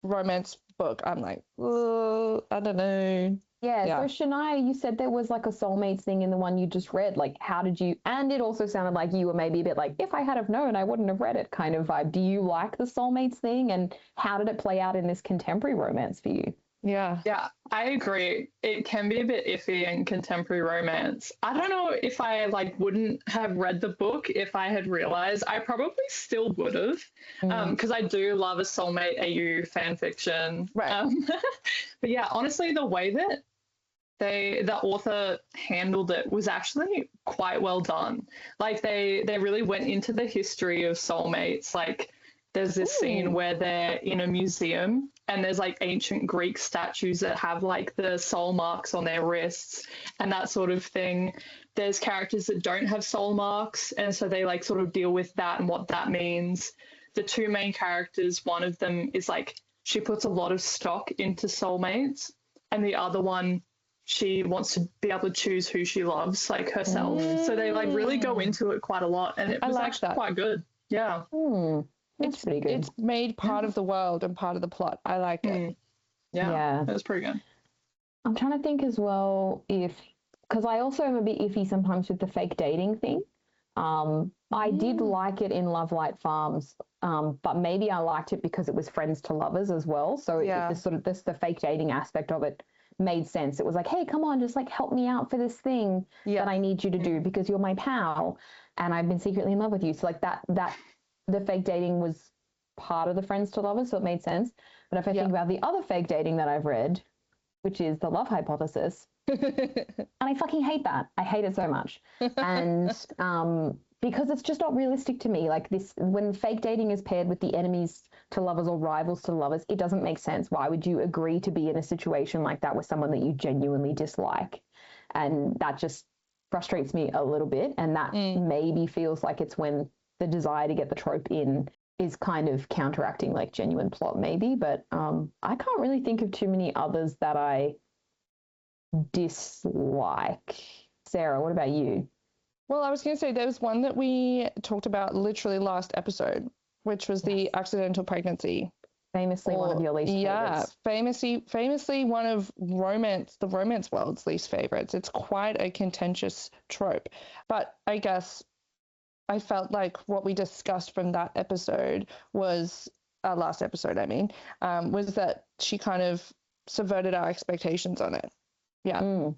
romance book, I'm like, I don't know. Yeah, so Shania, you said there was like a soulmates thing in the one you just read. Like, how did you, and it also sounded like you were maybe a bit like, if I had have known, I wouldn't have read it kind of vibe. Do you like the soulmates thing, and how did it play out in this contemporary romance for you? Yeah, I agree. It can be a bit iffy in contemporary romance. I don't know if I like wouldn't have read the book if I had realized. I probably still would have, because I do love a soulmate AU fan fiction. Right. But yeah, honestly, the way that the author handled it was actually quite well done. Like they really went into the history of soulmates. Like there's this scene where they're in a museum and there's like ancient Greek statues that have like the soul marks on their wrists and that sort of thing. There's characters that don't have soul marks, and so they like sort of deal with that and what that means. The two main characters, one of them is like, she puts a lot of stock into soulmates, and the other one, she wants to be able to choose who she loves, like herself. So they like really go into it quite a lot, and it was actually quite good. Yeah. It's pretty good. It's made part of the world and part of the plot. I like it. Yeah, it was pretty good. I'm trying to think as well because I also am a bit iffy sometimes with the fake dating thing. I did like it in Love Light Farms, but maybe I liked it because it was friends to lovers as well. So the fake dating aspect of it made sense. It was like, hey, come on, just like help me out for this thing that I need you to do because you're my pal and I've been secretly in love with you. So like that the fake dating was part of the friends to lovers, so it made sense. But if I think about the other fake dating that I've read, which is the love hypothesis. And I fucking hate that. I hate it so much. And because it's just not realistic to me. Like this, when fake dating is paired with the enemies to lovers or rivals to lovers, it doesn't make sense. Why would you agree to be in a situation like that with someone that you genuinely dislike? And that just frustrates me a little bit. And that maybe feels like it's when the desire to get the trope in is kind of counteracting like genuine plot maybe. But I can't really think of too many others that I dislike. Sarah, what about you? Well, I was going to say there was one that we talked about literally last episode, which was the accidental pregnancy. Famously one of your least favorites. Yeah, famously one of the romance world's least favorites. It's quite a contentious trope. But I guess I felt like what we discussed from that episode was, last episode, I mean, was that she kind of subverted our expectations on it. Yeah.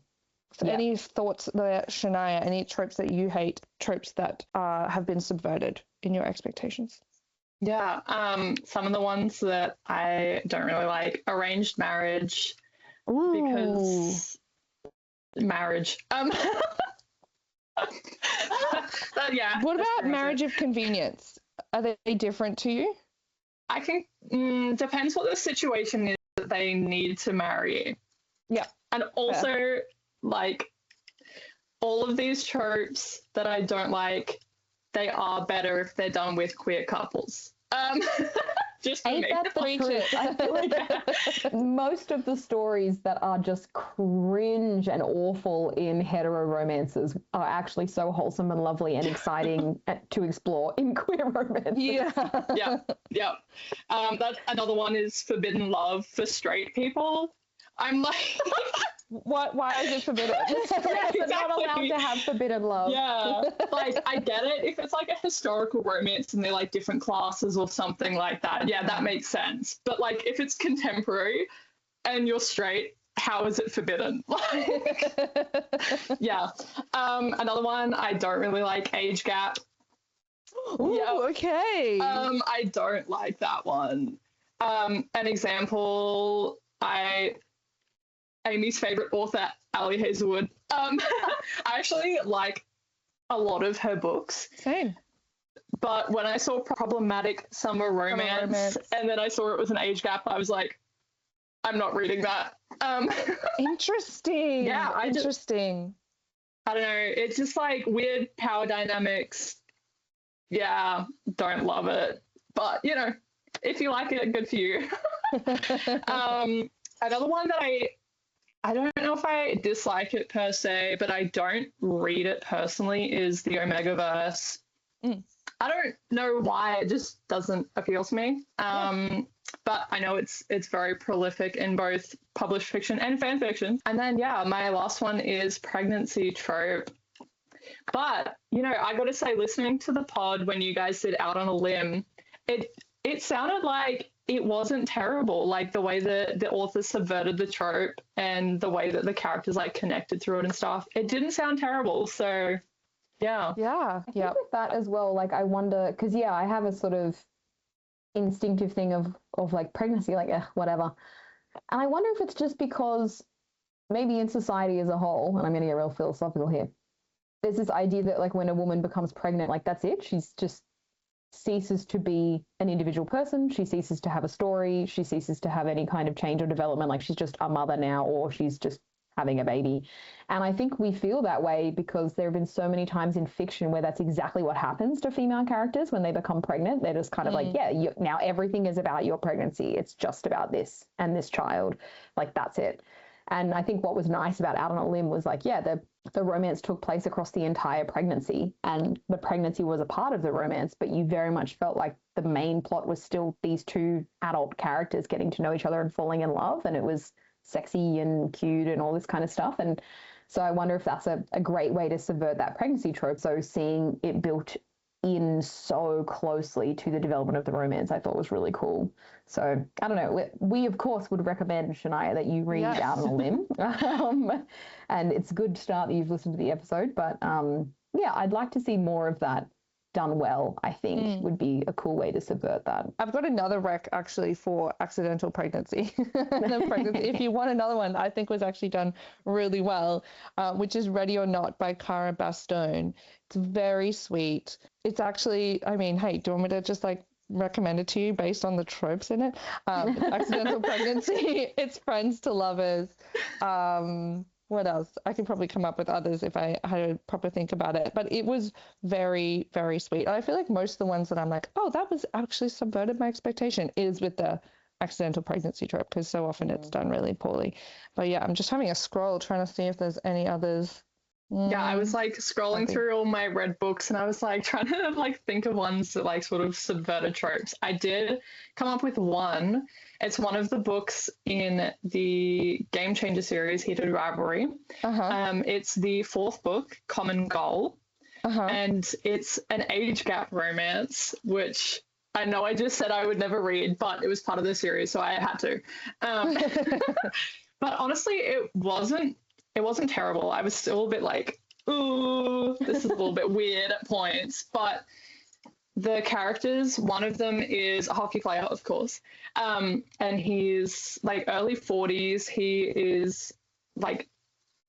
So any thoughts there, Shania, any tropes that you hate, tropes that have been subverted in your expectations? Yeah, some of the ones that I don't really like, arranged marriage, because marriage. Yeah. What about marriage of convenience? Are they different to you? I think depends what the situation is that they need to marry. Yeah. And also, like, all of these tropes that I don't like, they are better if they're done with queer couples. Just for Ain't me. that the truth? I feel like most of the stories that are just cringe and awful in hetero romances are actually so wholesome and lovely and exciting to explore in queer romances. Yeah. That's another one is forbidden love for straight people. I'm like, what? Why is it forbidden? They're not allowed to have forbidden love. Yeah, like I get it if it's like a historical romance and they're like different classes or something like that. Yeah, that makes sense. But like if it's contemporary and you're straight, how is it forbidden? Yeah. Another one, I don't really like age gap. Ooh, okay. I don't like that one. An example, Amy's favorite author, Ali Hazelwood. I actually like a lot of her books. Same. But when I saw problematic summer romance and then I saw it was an age gap, I was like, I'm not reading that. Interesting. Yeah, interesting. I don't know. It's just like weird power dynamics. Yeah, don't love it. But, you know, if you like it, good for you. Another one that I don't know if I dislike it per se, but I don't read it personally, is the Omegaverse. I don't know why, it just doesn't appeal to me. But I know it's very prolific in both published fiction and fan fiction. And then, yeah, my last one is pregnancy trope. But, you know, I got to say, listening to the pod when you guys did Out on a Limb, it sounded like it wasn't terrible, like the way the authors subverted the trope and the way that the characters like connected through it and stuff. It didn't sound terrible. So, yeah. Yeah. I think with that as well, like I wonder, because I have a sort of instinctive thing of like pregnancy, like whatever. And I wonder if it's just because maybe in society as a whole, and I'm going to get real philosophical here, there's this idea that like when a woman becomes pregnant, like that's it. She's just ceases to be an individual person. She ceases to have a story. She ceases to have any kind of change or development. Like she's just a mother now, or she's just having a baby. And I think we feel that way because there have been so many times in fiction where that's exactly what happens to female characters when they become pregnant. They're just kind of like, now everything is about your pregnancy. It's just about this and this child. Like that's it. And I think what was nice about Out on a Limb was like, the romance took place across the entire pregnancy and the pregnancy was a part of the romance, but you very much felt like the main plot was still these two adult characters getting to know each other and falling in love, and it was sexy and cute and all this kind of stuff. And so I wonder if that's a great way to subvert that pregnancy trope. So seeing it built in so closely to the development of the romance, I thought was really cool. So I don't know. We of course would recommend, Shania, that you read Out on a Limb, and it's a good start that you've listened to the episode. But I'd like to see more of that done well, I think, would be a cool way to subvert that. I've got another rec actually for accidental pregnancy. If you want another one, I think was actually done really well, which is Ready or Not by Cara Bastone. It's very sweet. It's actually, I mean, hey, do you want me to just like recommend it to you based on the tropes in it? Accidental pregnancy, it's friends to lovers. What else? I could probably come up with others if I had to proper think about it. But it was very, very sweet. And I feel like most of the ones that I'm like, oh, that was actually subverted my expectation is with the accidental pregnancy trope, because so often it's done really poorly. But yeah, I'm just having a scroll trying to see if there's any others. Yeah, I was like scrolling through all my read books and I was like trying to like think of ones that like sort of subverted tropes. I did come up with one. It's one of the books in the Game Changer series, Heated Rivalry. It's the 4th book, Common Goal. And it's an age gap romance, which I know I just said I would never read, but it was part of the series, so I had to. But honestly, it wasn't terrible. I was still a bit like, ooh, this is a little bit weird at points. But the characters, one of them is a hockey player, of course. And he's like early 40s. He is like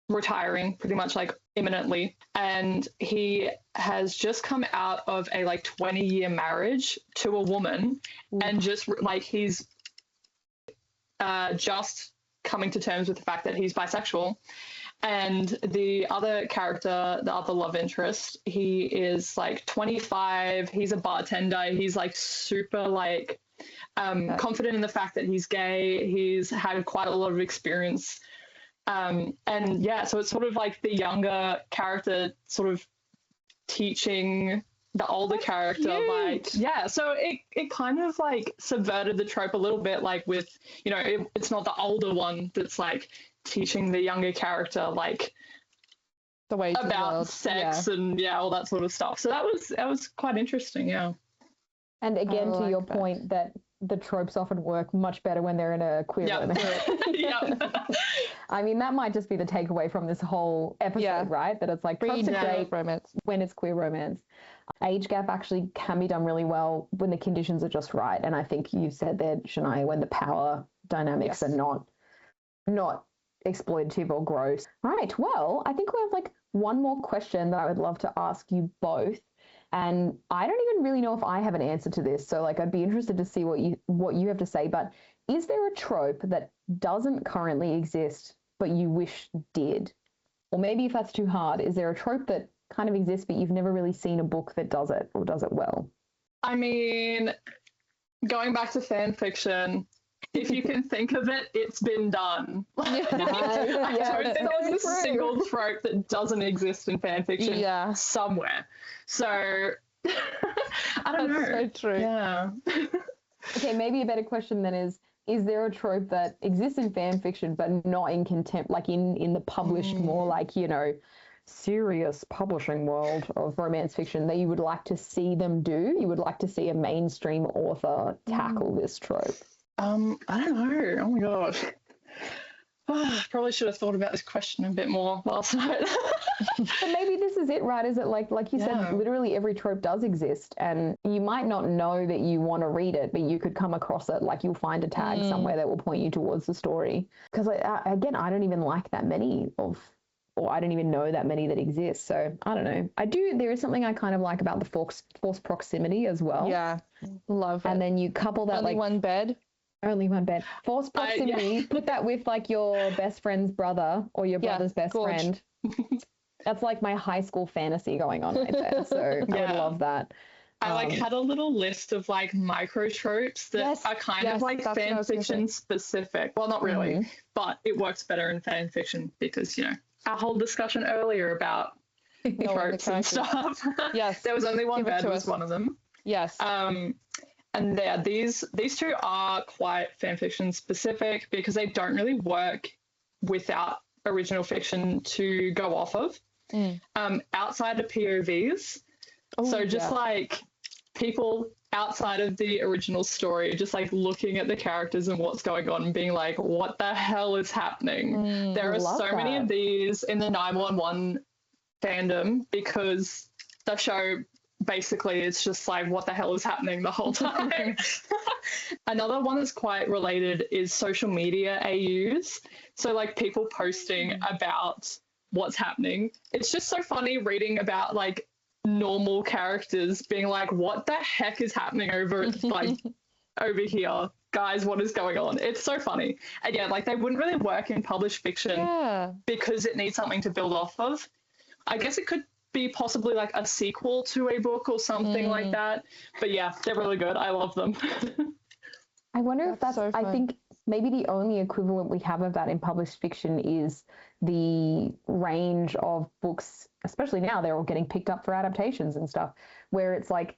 retiring pretty much like imminently. And he has just come out of a like 20-year marriage to a woman. And just like he's just coming to terms with the fact that he's bisexual. And the other character, the other love interest, he is like 25. He's a bartender. He's like super like confident in the fact that he's gay. He's had quite a lot of experience. And yeah, so it's sort of like the younger character sort of teaching the older character, like, yeah, so it kind of like subverted the trope a little bit, like with, you know, it's not the older one that's like teaching the younger character like the ways about sex and all that sort of stuff. So that was quite interesting. Yeah. And again, to your point that the tropes often work much better when they're in a queer romance. I mean, that might just be the takeaway from this whole episode, right? That it's like tropes are great romance when it's queer romance. Age gap actually can be done really well when the conditions are just right. And I think you said that, Shania, when the power dynamics are not exploitative or gross. Right. Well, I think we have like one more question that I would love to ask you both. And I don't even really know if I have an answer to this. So like, I'd be interested to see what you have to say. But is there a trope that doesn't currently exist, but you wish did? Or maybe if that's too hard, is there a trope that kind of exists, but you've never really seen a book that does it or does it well? I mean, going back to fan fiction, if you can think of it, it's been done. I don't think there's a single trope that doesn't exist in fan fiction somewhere. So I don't know. That's so true. Yeah. Okay, maybe a better question then is there a trope that exists in fan fiction but not in contempt, like in the published, more like, you know, serious publishing world of romance fiction that you would like to see them do? You would like to see a mainstream author tackle this trope? I don't know. Oh my gosh. Probably should have thought about this question a bit more last night. But maybe this is it, right? Is it like you said, literally every trope does exist, and you might not know that you want to read it, but you could come across it, like you'll find a tag somewhere that will point you towards the story. Because again, I don't even like that many or I don't even know that many that exist. So I don't know. There is something I kind of like about the forced proximity as well. Yeah, love it. And then you couple that only one bed. Only one bed. Forced proximity. Put that with like your best friend's brother or your brother's best friend. That's like my high school fantasy going on right there. So I would love that. I had a little list of like micro tropes that are kind of like fan fiction specific. Well, not really, but it works better in fan fiction because, you know, our whole discussion earlier about tropes and stuff. Yes. There was only one bed was one of them. Yes. And these two are quite fanfiction specific because they don't really work without original fiction to go off of. Outside of POVs. So just like people outside of the original story, just like looking at the characters and what's going on and being like, what the hell is happening? There are so many of these in the 911 fandom because the show basically it's just like, what the hell is happening the whole time? Another one that's quite related is social media AUs. So like people posting about what's happening. It's just so funny reading about like normal characters being like, what the heck is happening over like over here? Guys, what is going on? It's so funny. And yeah, like they wouldn't really work in published fiction because it needs something to build off of. I guess it could be possibly like a sequel to a book or something like that. But yeah, they're really good. I love them. I wonder if that's, so I fun. think maybe the only equivalent we have of that in published fiction is the range of books, especially now, they're all getting picked up for adaptations and stuff, where it's like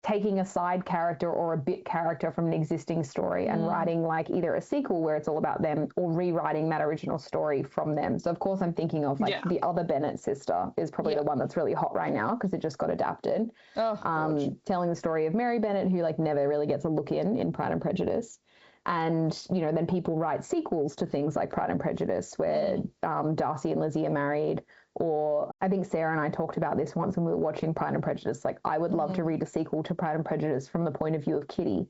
taking a side character or a bit character from an existing story and writing like either a sequel where it's all about them or rewriting that original story from them. So of course I'm thinking of like the other Bennett sister is probably the one that's really hot right now because it just got adapted. Telling the story of Mary Bennett, who like never really gets a look in Pride and Prejudice. And, you know, then people write sequels to things like Pride and Prejudice where Darcy and Lizzie are married. Or I think Sarah and I talked about this once when we were watching Pride and Prejudice. Like, I would love to read a sequel to Pride and Prejudice from the point of view of Kitty,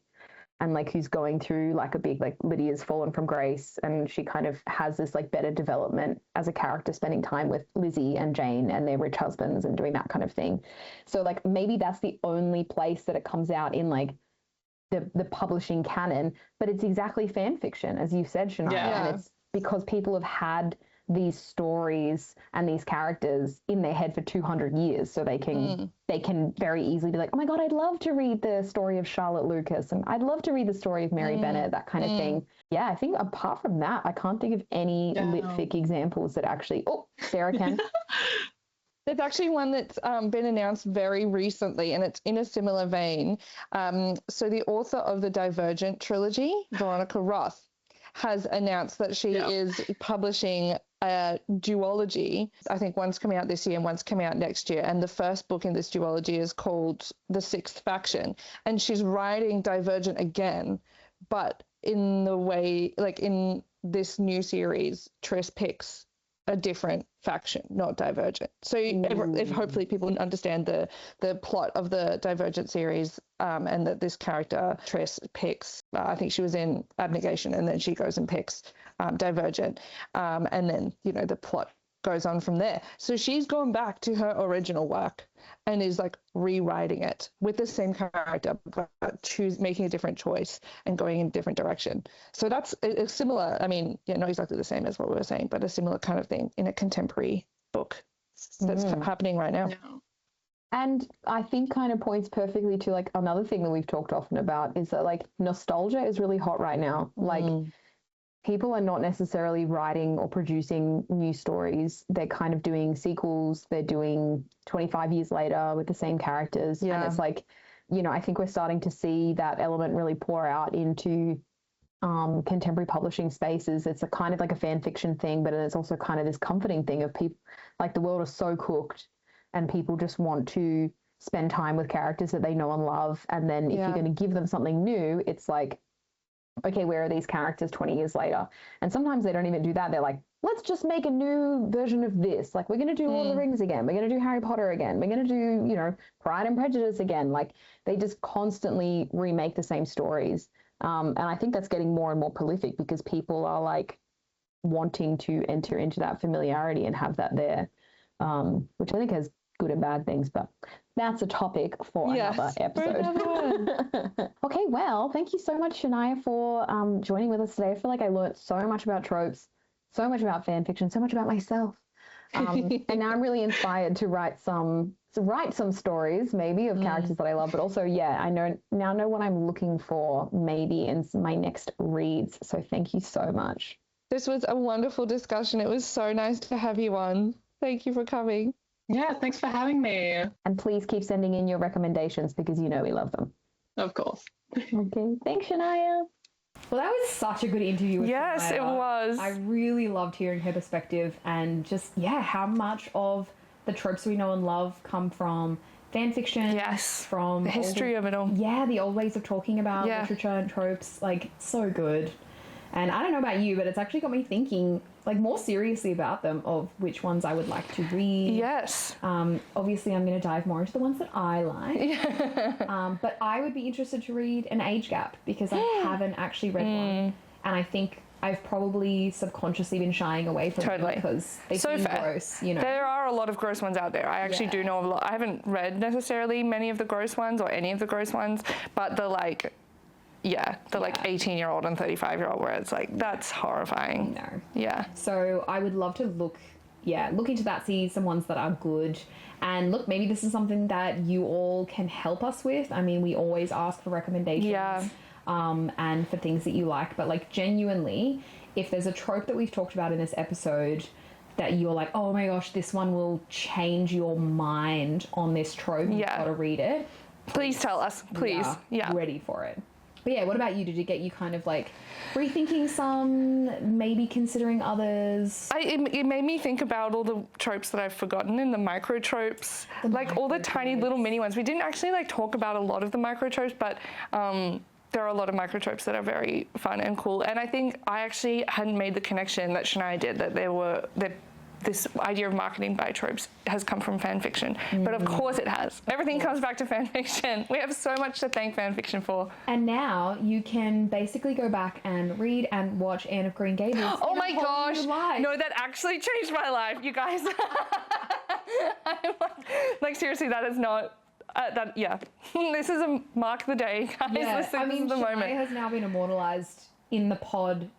and like who's going through like a big, like Lydia's fallen from grace and she kind of has this like better development as a character, spending time with Lizzie and Jane and their rich husbands and doing that kind of thing. So like maybe that's the only place that it comes out in like the publishing canon, but it's exactly fan fiction, as you said, Shania. And it's because people have had these stories and these characters in their head for 200 years, so they can very easily be like, oh my god, I'd love to read the story of Charlotte Lucas and I'd love to read the story of Mary Bennett, that kind of thing. Yeah, I think apart from that, I can't think of any lit fic examples that actually Sarah can. There's actually one that's been announced very recently, and it's in a similar vein. So the author of the Divergent trilogy, Veronica Roth, has announced that she is publishing a duology. I think one's coming out this year and one's coming out next year. And the first book in this duology is called The Sixth Faction. And she's writing Divergent again, but in the way, like in this new series, Triss picks a different faction, not Divergent. So if hopefully people understand the plot of the Divergent series, and that this character Triss picks, I think she was in Abnegation, and then she goes and picks Divergent, and then the plot goes on from there. So she's gone back to her original work and is like rewriting it with the same character, but making a different choice and going in a different direction. So that's a similar, I mean, not exactly the same as what we were saying, but a similar kind of thing in a contemporary book that's happening right now. And I think kind of points perfectly to like another thing that we've talked often about is that like nostalgia is really hot right now. Like people are not necessarily writing or producing new stories. They're kind of doing sequels. They're doing 25 years later with the same characters. And it's like, I think we're starting to see that element really pour out into contemporary publishing spaces. It's a kind of like a fan fiction thing, but it's also kind of this comforting thing of people, like the world is so cooked and people just want to spend time with characters that they know and love. And then if you're going to give them something new, it's like, okay, where are these characters 20 years later? And sometimes they don't even do that. They're like, let's just make a new version of this. Like, we're going to do Lord of the Rings again. We're going to do Harry Potter again. We're going to do, Pride and Prejudice again. Like, they just constantly remake the same stories. And I think that's getting more and more prolific because people are, like, wanting to enter into that familiarity and have that there, which I think has good and bad things, but that's a topic for another episode. Okay, well, thank you so much, Shania, for joining with us today. I feel like I learned so much about tropes, so much about fan fiction, so much about myself. And now I'm really inspired to write some stories maybe of characters that I love, but also, I know what I'm looking for maybe in my next reads. So thank you so much. This was a wonderful discussion. It was so nice to have you on. Thank you for coming. Yeah, thanks for having me. And please keep sending in your recommendations because we love them. Of course. Okay, thanks, Shania. Well, that was such a good interview with Yes, Shania. it was. I really loved hearing her perspective and just, how much of the tropes we know and love come from fan fiction. Yes, from the history of it all. Yeah, the old ways of talking about literature and tropes. Like, so good. And I don't know about you, but it's actually got me thinking like more seriously about them, of which ones I would like to read. Yes. Obviously, I'm going to dive more into the ones that I like. But I would be interested to read An Age Gap, because I haven't actually read one. And I think I've probably subconsciously been shying away from them because they seem gross, you know. There are a lot of gross ones out there. I actually do know a lot. I haven't read necessarily many of the gross ones or any of the gross ones, but the like 18-year-old and 35-year-old where it's like, that's horrifying. No. Yeah. So I would love to look into that, see some ones that are good. And look, maybe this is something that you all can help us with. I mean, we always ask for recommendations. Yeah. And for things that you like, but like genuinely, if there's a trope that we've talked about in this episode that you're like, oh my gosh, this one will change your mind on this trope, you've got to read it. Please tell us, please. Yeah. Ready for it. But yeah, what about you? Did it get you kind of like rethinking some, maybe considering others? It made me think about all the tropes that I've forgotten and the micro tropes, like all the tiny little mini ones. We didn't actually like talk about a lot of the micro tropes, but there are a lot of micro tropes that are very fun and cool. And I think I actually hadn't made the connection that Shania did, that this idea of marketing by tropes has come from fan fiction. But of course it has. Everything comes back to fan fiction. We have so much to thank fan fiction for. And now you can basically go back and read and watch Anne of Green Gables. Oh my gosh. No, that actually changed my life, you guys. Like seriously, that is not... this is a mark the day, guys. Yeah, this is the moment. Shania has now been immortalized in the pod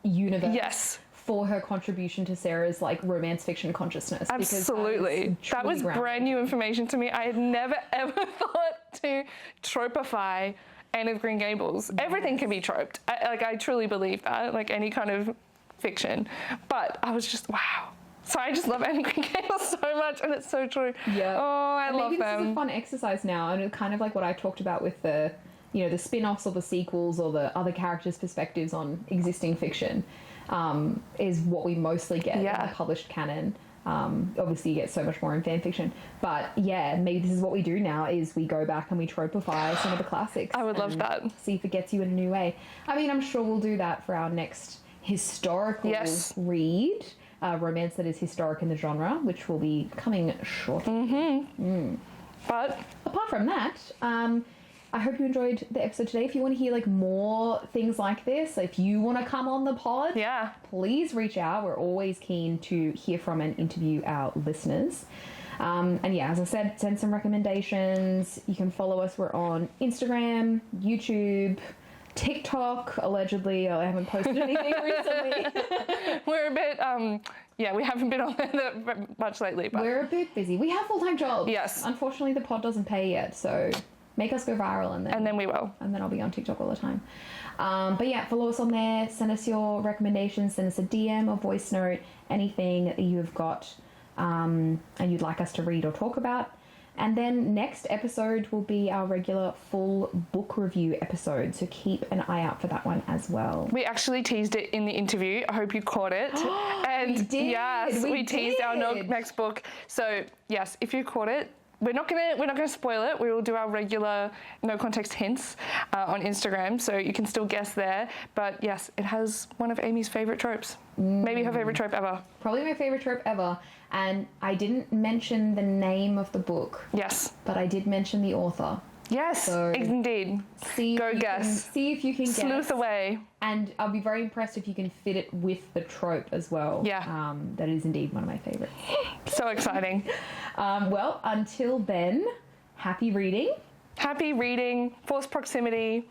universe. Yes. For her contribution to Sarah's like romance fiction consciousness. Absolutely. That was brand new information to me. I had never ever thought to trope-ify Anne of Green Gables. Yes. Everything can be troped. I truly believe that, like any kind of fiction. But I was just, wow. So I just love Anne of Green Gables so much, and it's so true. Yeah. Oh, I love maybe them. This is a fun exercise now, and it's kind of like what I talked about with the, the spin-offs or the sequels or the other characters' perspectives on existing fiction, is what we mostly get in the published canon. Obviously, you get so much more in fan fiction, but yeah, maybe this is what we do now: is we go back and we trope-ify some of the classics. I would love that. See if it gets you in a new way. I mean, I'm sure we'll do that for our next historical read. Romance that is historic in the genre, which will be coming shortly. But apart from that, I hope you enjoyed the episode today. If you want to hear like more things like this, if you want to come on the pod, please reach out. We're always keen to hear from and interview our listeners. And yeah, as I said, send some recommendations. You can follow us. We're on Instagram, YouTube, TikTok, allegedly. I haven't posted anything recently. We're a bit, we haven't been on there much lately. But we're a bit busy. We have full-time jobs. Yes. Unfortunately, the pod doesn't pay yet, so make us go viral and then we will. And then I'll be on TikTok all the time. But yeah, follow us on there. Send us your recommendations. Send us a DM or voice note. Anything that you've got and you'd like us to read or talk about. And then next episode will be our regular full book review episode, so keep an eye out for that one as well. We actually teased it in the interview. I hope you caught it. And we did. Yes, we teased our next book. So yes, if you caught it, we're not gonna spoil it. We will do our regular no context hints on Instagram, so you can still guess there. But yes, it has one of Amy's favorite tropes. Maybe her favorite trope ever. Probably my favorite trope ever. And I didn't mention the name of the book. Yes. But I did mention the author. Yes, so indeed. See if you can guess. Sleuth away. And I'll be very impressed if you can fit it with the trope as well. Yeah. That is indeed one of my favorites. So exciting. Well, until then, happy reading. Happy reading, forced proximity,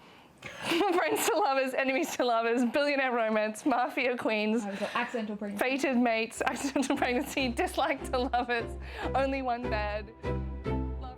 friends to lovers, enemies to lovers, billionaire romance, mafia queens, accidental pregnancy, fated mates, accidental pregnancy, dislike to lovers, only one bad. Love.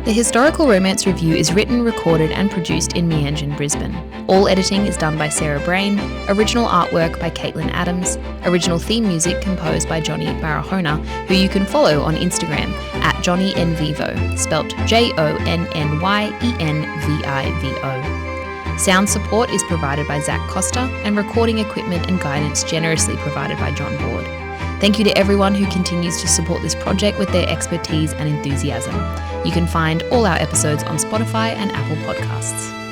The Historical Romance Review is written, recorded and produced in Meanjin, Brisbane. All editing is done by Sarah Brain, original artwork by Caitlin Adams, original theme music composed by Johnny Barahona, who you can follow on Instagram at JohnnyNvivo, spelt JohnnyEnvivo. Sound support is provided by Zach Costa, and recording equipment and guidance generously provided by John Board. Thank you to everyone who continues to support this project with their expertise and enthusiasm. You can find all our episodes on Spotify and Apple Podcasts.